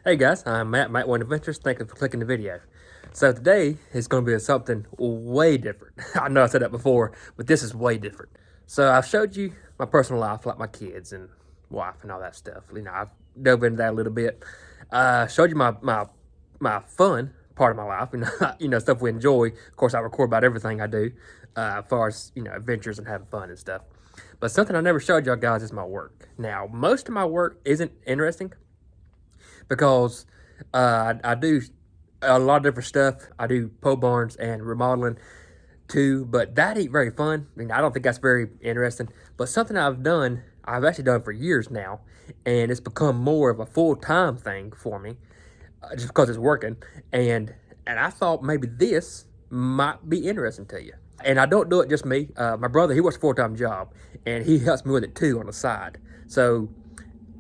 Hey guys, I'm Matt, Matt One Adventures. Thank you for clicking the video. So today is going to be something way different. I know I said that before, but this is way different. So I've showed you my personal life, like my kids and wife and all that stuff. You know, I've dove into that a little bit. Showed you my fun part of my life, stuff we enjoy. Of course, I record about everything I do, as far as adventures and having fun and stuff. But something I never showed y'all guys is my work. Now, most of my work isn't interesting, because I do a lot of different stuff. I do pole barns and remodeling too, but that ain't very fun. I mean, I don't think that's very interesting. But something I've actually done for years now, and it's become more of a full-time thing for me, just because it's working. And I thought maybe this might be interesting to you. And I don't do it just me. My brother, he works a full-time job, and he helps me with it too on the side. So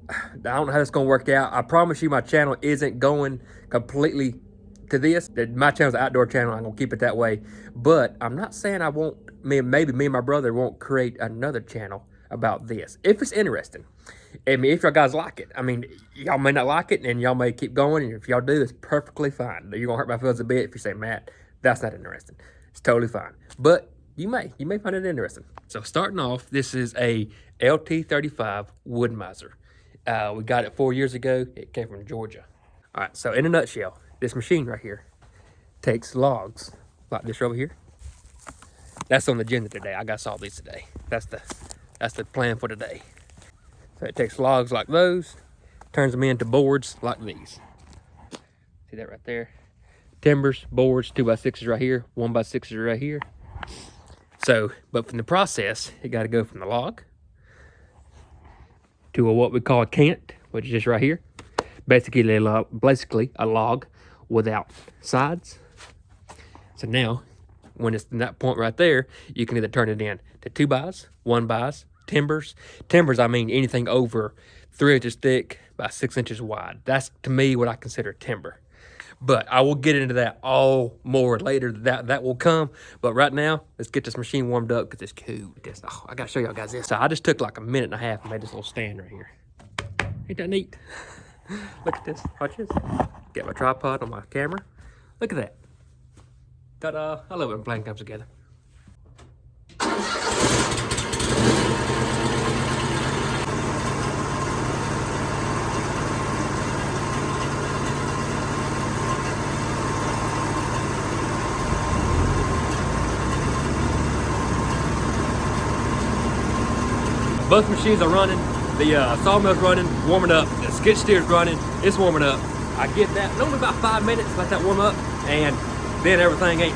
I don't know how that's going to work out. I promise you my channel isn't going completely to this. My channel's an outdoor channel. I'm going to keep it that way. But I'm not saying I won't, maybe me and my brother won't create another channel about this, if it's interesting. I mean, if y'all guys like it. I mean, y'all may not like it, and y'all may keep going, and if y'all do, it's perfectly fine. You're going to hurt my feelings a bit if you say, Matt, that's not interesting. It's totally fine. But you may find it interesting. So starting off, this is a LT35 woodmizer. We got it 4 years ago. It came from Georgia. All right, so in a nutshell, this machine right here takes logs like this over here. That's on the agenda today. I got saw these today. That's the plan for today. So it takes logs like those, turns them into boards like these. See that right there? Timbers, boards, 2x6s right here, 1x6s right here. So, but from the process, it got to go from the log to what we call a cant, which is just right here. Basically a log without sides. So now, when it's in that point right there, you can either turn it in to 2x, 1x, timbers. Timbers, I mean anything over 3 inches thick by 6 inches wide. That's, to me, what I consider timber. But I will get into that all more later. That will come. But right now, let's get this machine warmed up because it's cool. Oh, I got to show y'all guys this. So I just took like a minute and a half and made this little stand right here. Ain't that neat? Look at this. Watch this. Get my tripod on my camera. Look at that. Ta-da. I love it when a plan comes together. Both machines are running. The sawmill's running, warming up. The skid steer's running, it's warming up. I get that. Normally about 5 minutes, let that warm up, and then everything ain't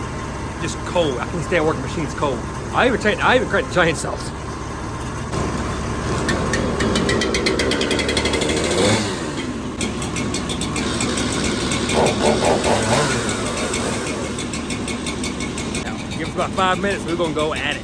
just cold. I can't stand working machines cold. I even crank the chainsaws. Now, give us about 5 minutes, we're gonna go at it.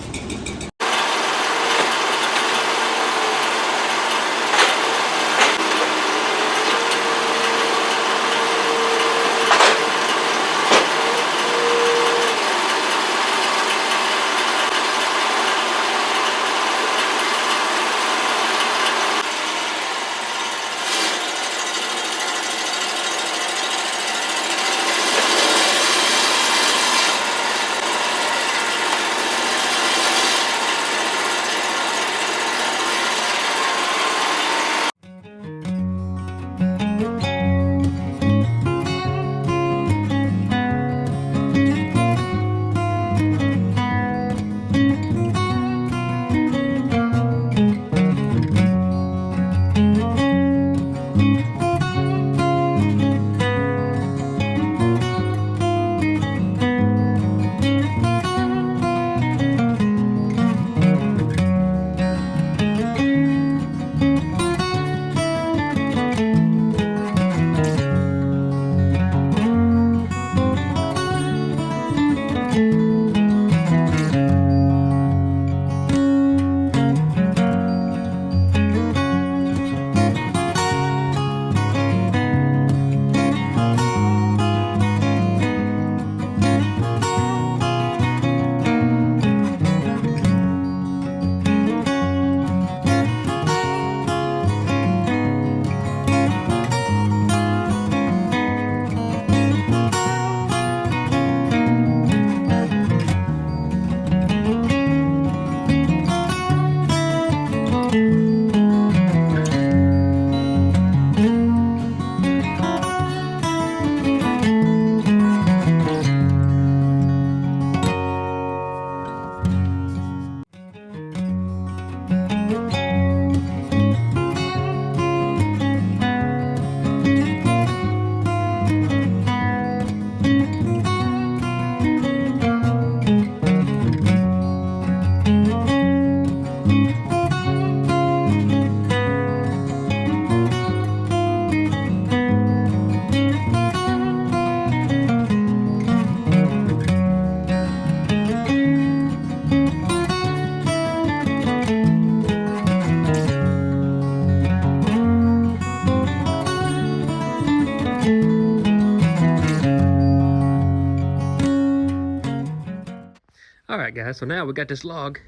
right, guys, so now we got this log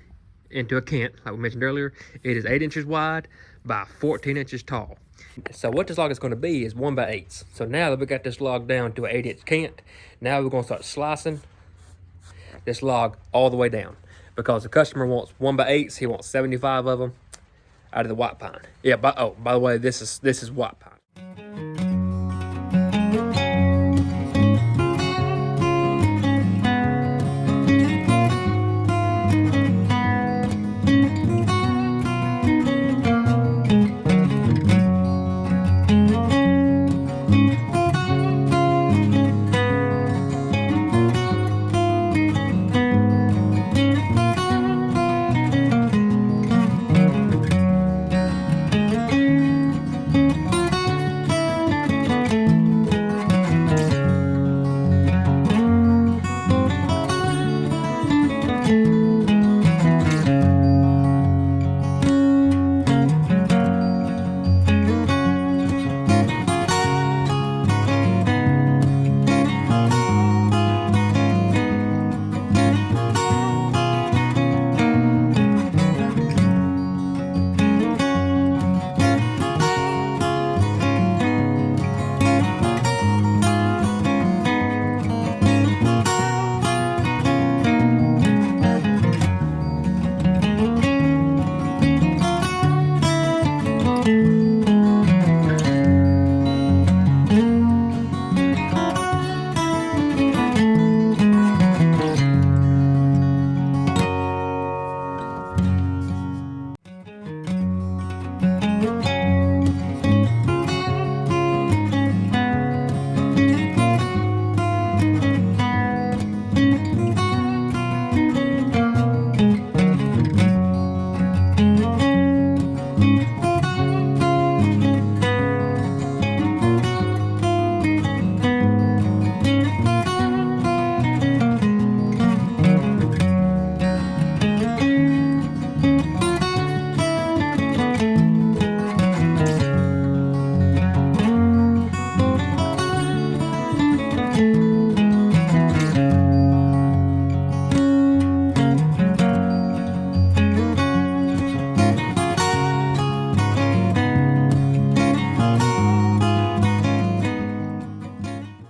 into a cant, like we mentioned earlier. It is 8 inches wide by 14 inches tall. So what this log is going to be is 1x8. So now that we got this log down to an 8-inch cant, now we're going to start slicing this log all the way down, because the customer wants 1x8s. He wants 75 of them out of the white pine. Yeah, by the way, this is white pine.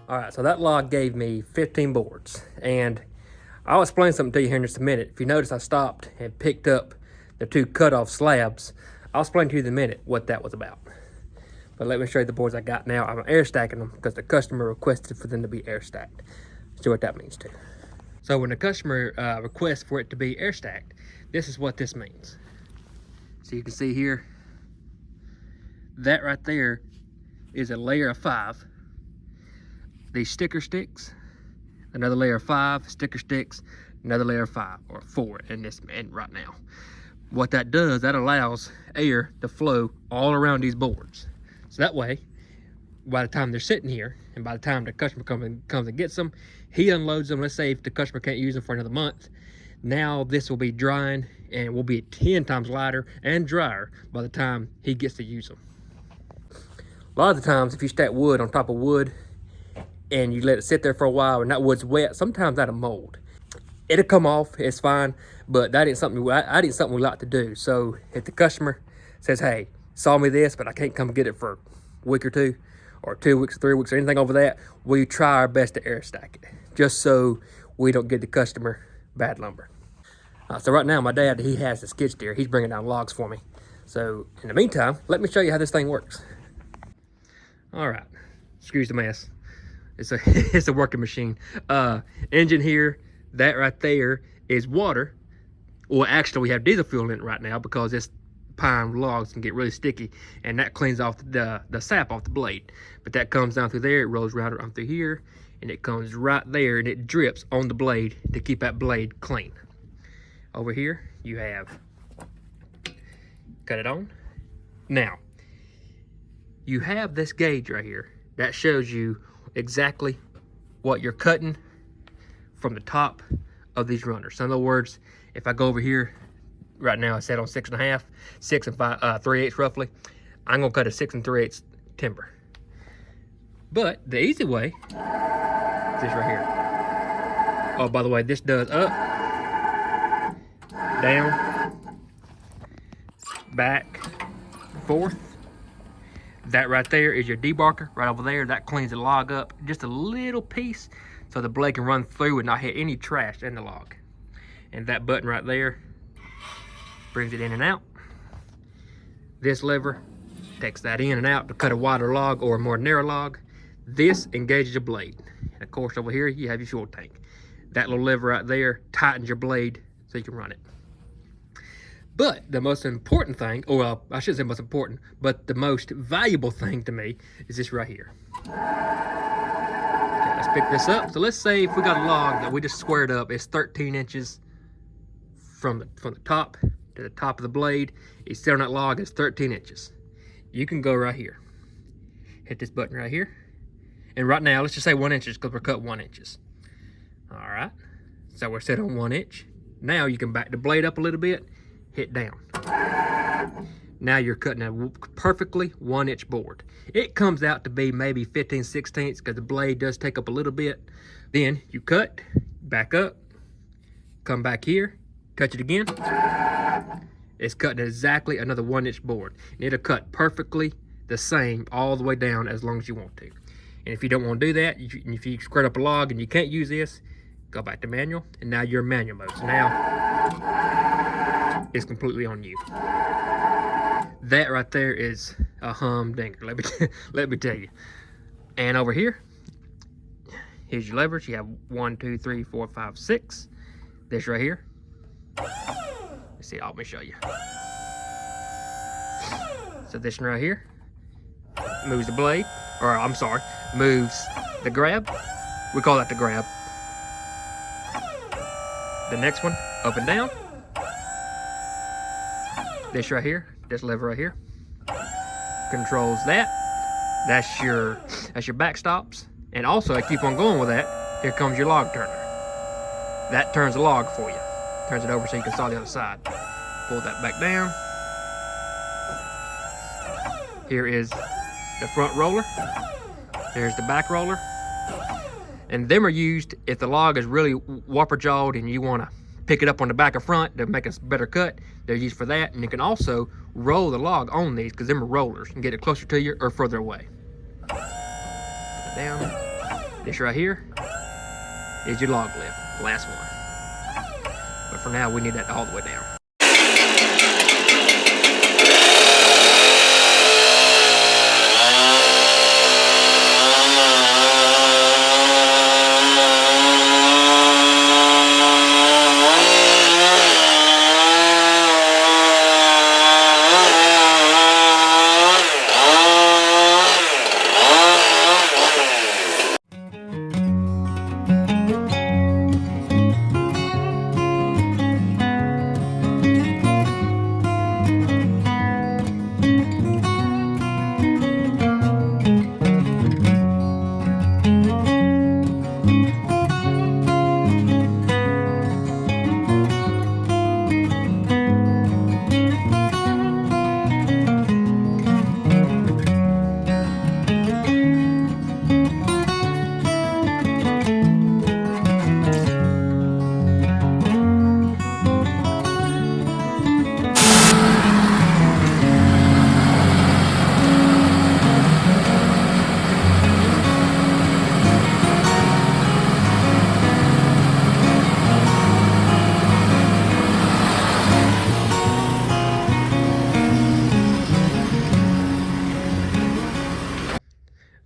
All right, so that log gave me 15 boards, and I'll explain something to you here in just a minute. If you notice, I stopped and picked up the 2 cut-off slabs. I'll explain to you in a minute what that was about. But let me show you the boards I got now. I'm air stacking them because the customer requested for them to be air stacked. See what that means too. So when the customer requests for it to be air stacked, this is what this means. So you can see here, that right there is a layer of 5. These sticker sticks, another layer of 5, sticker sticks, another layer of 5, or 4 in this right now. What that does, that allows air to flow all around these boards. So that way, by the time they're sitting here, and by the time the customer comes and gets them, he unloads them. Let's say if the customer can't use them for another month, now this will be drying and it will be 10 times lighter and drier by the time he gets to use them. A lot of the times, if you stack wood on top of wood, and you let it sit there for a while and that wood's wet, sometimes that'll mold. It'll come off, it's fine, but that ain't something we like to do. So if the customer says, hey, saw me this, but I can't come get it for a week or 2, or 2 weeks, 3 weeks, or anything over that, we try our best to air stack it, just so we don't get the customer bad lumber. So right now, my dad, he has the skid steer. He's bringing down logs for me. So in the meantime, let me show you how this thing works. All right, excuse the mess. It's a working machine. Engine here, that right there is water. Well, actually we have diesel fuel in it right now because this pine logs can get really sticky, and that cleans off the sap off the blade. But that comes down through there, it rolls right around through here, and it comes right there and it drips on the blade to keep that blade clean. Over here you have, cut it on. Now, you have this gauge right here that shows you exactly what you're cutting from the top of these runners. So in other words, if I go over here, right now I set on 6.5, 6 and 3/8 roughly, I'm gonna cut a 6 3/8 timber. But the easy way is this right here. Oh, by the way, this does up down, back, forth. That right there is your debarker right over there. That cleans the log up just a little piece so the blade can run through and not hit any trash in the log. And that button right there brings it in and out. This lever takes that in and out to cut a wider log or a more narrow log. This engages your blade. And of course over here you have your fuel tank. That little lever right there tightens your blade so you can run it. But the most important thing, or well, I shouldn't say most important, but the most valuable thing to me is this right here. Okay, let's pick this up. So let's say if we got a log that we just squared up, it's 13 inches from the top to the top of the blade. It's still on that log, it's 13 inches. You can go right here. Hit this button right here. And right now, let's just say 1 inch because we're cut 1 inch. All right, so we're set on 1 inch. Now you can back the blade up a little bit, hit down. Now you're cutting a perfectly 1 inch board. It comes out to be maybe 15/16 because the blade does take up a little bit. Then you cut, back up, come back here, touch it again. It's cutting exactly another 1 inch board. And it'll cut perfectly the same all the way down as long as you want to. And if you don't want to do that, if you squared up a log and you can't use this, go back to manual, and now you're in manual mode. So now it's completely on you. That right there is a humdinger, let me tell you. And over here, here's your levers. You have 1, 2, 3, 4, 5, 6. This right here. Let's see, let me show you. So this one right here moves the blade, or I'm sorry, moves the grab. We call that the grab. The next one, up and down. This right here, this lever right here, controls that. That's your back stops. And also, I keep on going with that. Here comes your log turner. That turns the log for you. Turns it over so you can saw the other side. Pull that back down. Here is the front roller. There's the back roller. And them are used if the log is really whopper jawed and you want to pick it up on the back or front to make a better cut. They're used for that. And you can also roll the log on these because them are rollers and get it closer to you or further away. Down. This right here is your log lift, last one. But for now, we need that all the way down.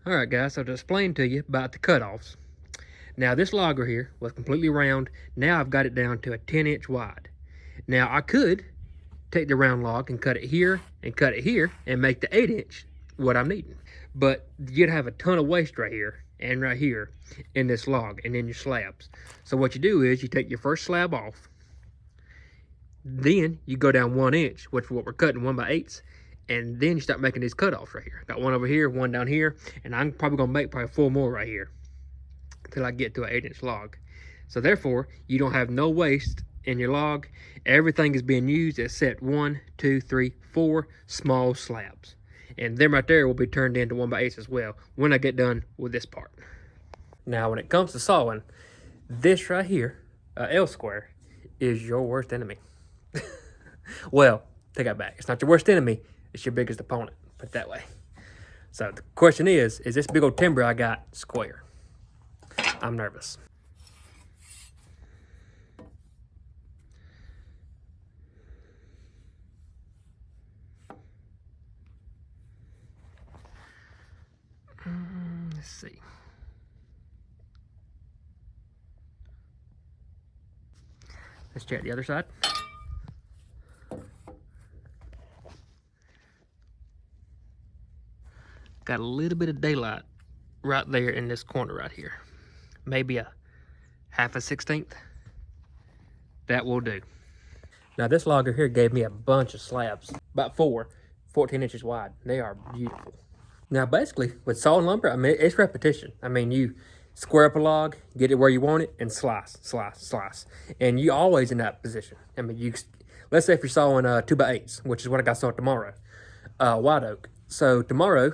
Alright guys, so to explain to you about the cutoffs. Now this logger here was completely round. Now I've got it down to a 10-inch wide. Now I could take the round log and cut it here and cut it here and make the 8-inch what I'm needing. But you'd have a ton of waste right here and right here in this log and in your slabs. So what you do is you take your first slab off. Then you go down 1 inch, which is what we're cutting, 1/8. And then you start making these cutoffs right here. Got one over here, one down here, and I'm probably gonna make probably 4 more right here until I get to an 8-inch log. So therefore, you don't have no waste in your log. Everything is being used except 1, 2, 3, 4 small slabs. And them right there will be turned into 1/8 as well when I get done with this part. Now, when it comes to sawing, this right here, L square, is your worst enemy. Well, take that back. It's not your worst enemy. It's your biggest opponent. Put it that way. So the question is this big old timber I got square? I'm nervous. Let's see. Let's check the other side. Got a little bit of daylight right there in this corner right here. Maybe a 1/2 That will do. Now this logger here gave me a bunch of slabs, about 14 inches wide. They are beautiful. Now basically with sawing lumber, I mean, it's repetition. I mean, you square up a log, get it where you want it, and slice, slice, slice. And you always in that position. I mean, let's say if you're sawing 2x8s, which is what I got sawed tomorrow, white oak. So tomorrow,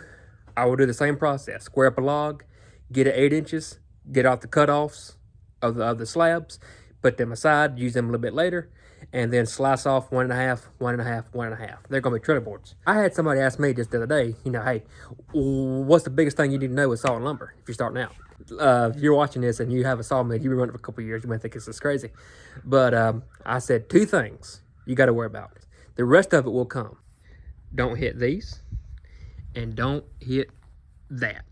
I will do the same process. Square up a log, get it 8 inches, get off the cutoffs of the slabs, put them aside, use them a little bit later, and then slice off 1.5, 1.5, 1.5. They're gonna be treadle boards. I had somebody ask me just the other day, you know, hey, what's the biggest thing you need to know with sawing lumber if you're starting out? If you're watching this and you have a sawmill, you've been running for a couple of years, you might think this is crazy. But I said 2 things you gotta worry about. The rest of it will come. Don't hit these, and don't hit that.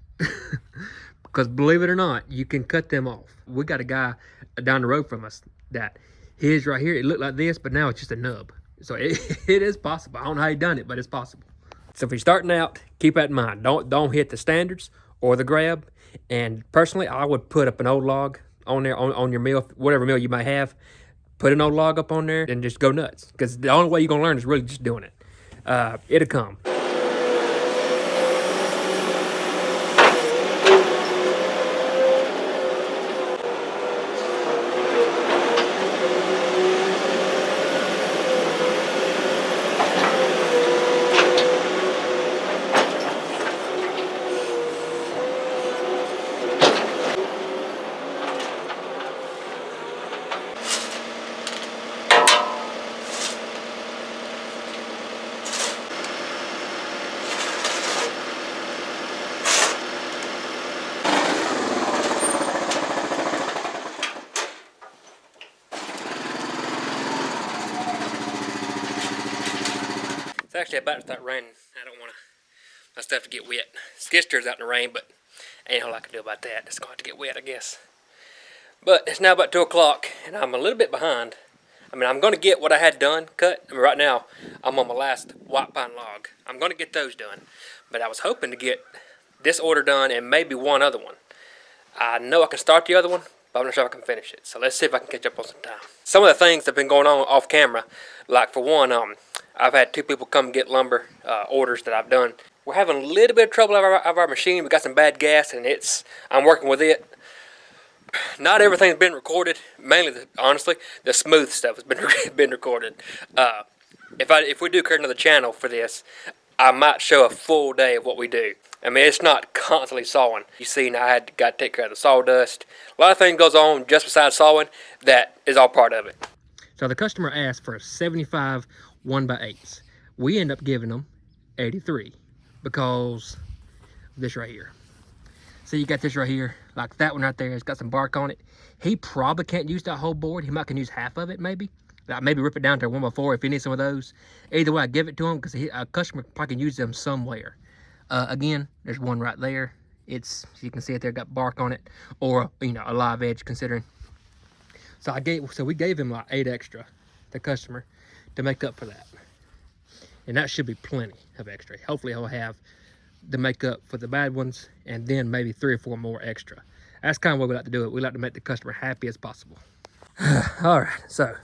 Because believe it or not, you can cut them off. We got a guy down the road from us that his right here, it looked like this, but now it's just a nub. So it is possible. I don't know how he done it, but it's possible. So if you're starting out, keep that in mind. Don't hit the standards or the grab. And personally, I would put up an old log on there, on your mill, whatever mill you might have. Put an old log up on there and just go nuts. Because the only way you're gonna learn is really just doing it. It'll come. It's actually about to start raining. I don't want my stuff to get wet. Skid steer's out in the rain, but ain't a whole lot I can do about that. It's going to get wet, I guess. But it's now about 2 o'clock, and I'm a little bit behind. I mean, I'm going to get what I had done, cut. I mean, right now, I'm on my last white pine log. I'm going to get those done. But I was hoping to get this order done and maybe one other one. I know I can start the other one, but I'm not sure if I can finish it. So let's see if I can catch up on some time. Some of the things that have been going on off camera, like for one, I've had 2 people come get lumber orders that I've done. We're having a little bit of trouble of our machine. We got some bad gas, and I'm working with it. Not everything's been recorded. Mainly, honestly, the smooth stuff has been recorded. If we do create another channel for this, I might show a full day of what we do. I mean, it's not constantly sawing. You see, now I got to take care of the sawdust. A lot of things goes on just besides sawing. That is all part of it. So the customer asked for 75 1x8s. We end up giving them 83 because of this right here. So you got this right here, like that one right there. It's got some bark on it. He probably can't use that whole board. He might can use half of it, maybe. Like maybe rip it down to 1x4 if he needs some of those. Either way, I give it to him because a customer probably can use them somewhere. Again, there's one right there. It's, you can see it there, got bark on it, or you know, a live edge considering. So we gave him like 8 extra, the customer, to make up for that. And that should be plenty of extra. Hopefully he'll have the make up for the bad ones, and then maybe 3 or 4 more extra. That's kind of what we like to do it. We like to make the customer happy as possible. All right, so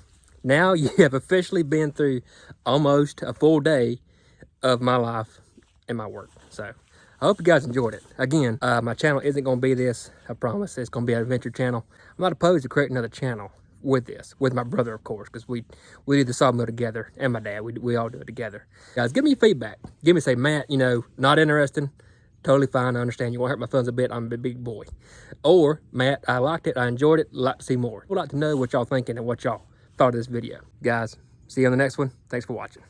now you have officially been through almost a full day of my life and my work. So I hope you guys enjoyed it. Again, my channel isn't going to be this, I promise. It's going to be an adventure channel. I'm not opposed to creating another channel with this, with my brother, of course, because we do the sawmill together, and my dad. We all do it together. Guys, give me feedback. Give me, say, Matt, you know, not interesting. Totally fine. I understand. You won't hurt my feelings a bit. I'm a big boy. Or, Matt, I liked it. I enjoyed it. Like to see more. I'd like to know what y'all thinking and what y'all thought of this video. Guys, See you on the next one. Thanks for watching.